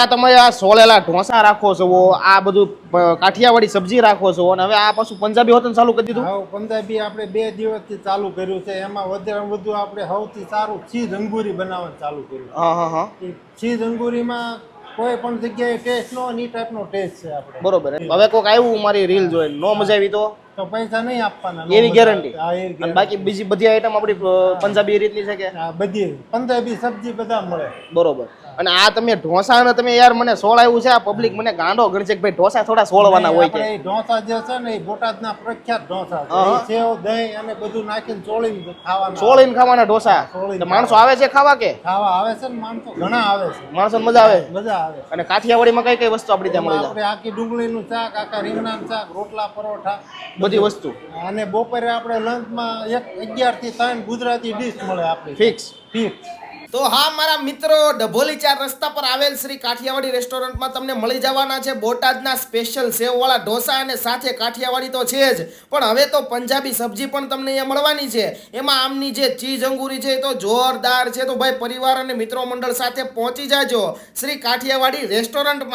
તમે આ સોલેલા ઢોસા રાખો છો, આ બધું કાઠિયાવાડી સબ્જી રાખો છો, અને હવે આ પાછું પંજાબી હોટલ ચાલુ કરી દીધું. હા, પંજાબી આપણે 2 દિવસથી ચાલુ કર્યું છે. એમાં વધારે વધુ આપણે સૌથી સારું ચીઝ અંગૂરી બનાવવાનું ચાલુ કર્યું. હા હા હા, એ ચીઝ અંગૂરીમાં કોઈ પણ જગ્યાએ ટેસ્ટ નો એ ટાઈપનો ટેસ્ટ છે આપણે. બરોબર. હવે કોઈક આવ્યું મારી રીલ જોઈને, નો મજા આવી તો પૈસા નહીં આપવાના. એવી ગેરંટી. હા, એવી અને guarantee. બાકી બીજી બધી આઈટમ આપણી પંજાબી રીતની છે કે હા, બધી પંજાબી સબ્જી બધા મળે. બરોબર. અને આ તમે ઢોસા ને તમે યાર મને સોળ આવ્યું છે, આ પબ્લિક મને ગાંડો ગણશે કે ભાઈ ઢોસા થોડા સોળવાના હોય કે. આપણે એ ઢોસા જે છે ને એ બોટાદના પ્રખ્યાત ઢોસા છે. એ સેવ દહીં અને બધું નાખીને ચોળીને ખાવાના. સોળીને ખાવાના ઢોસા. સોળીને તો માણસો આવે છે ખાવા કે ખાવા આવે છે ને, માણસો ઘણા આવે છે. માણસો મજા આવે. મજા આવે. અને કાઠિયાવાડીમાં કઈ કઈ વસ્તુ આપણી ત્યાં મળી જાય? આપણે આખી ડુંગળીનું શાક, આખા રીંગણાનું શાક, રોટલા પરોઠા બધી વસ્તુ અને બપોરે આપણે લંચમાં 11 થી 3 ગુજરાતી ડીશ મળે આપણી ફિક્સ. ફિક્સ. તો હા મારા મિત્રો, ડભોલી 4 રસ્તા પર આવેલ શ્રી કાઠિયાવાડી રેસ્ટોરન્ટમાં તમને મળી જવાના છે બોટાદના સ્પેશિયલ સેવવાળા ઢોસા, અને સાથે કાઠિયાવાડી તો છે જ, પણ હવે તો પંજાબી સબ્જી પણ તમને અહીંયા મળવાની છે. એમાં આમની જે ચીઝ અંગૂરી છે એ તો જોરદાર છે. તો ભાઈ પરિવાર અને મિત્રો મંડળ સાથે પહોંચી જાજો શ્રી કાઠિયાવાડી રેસ્ટોરન્ટમાં.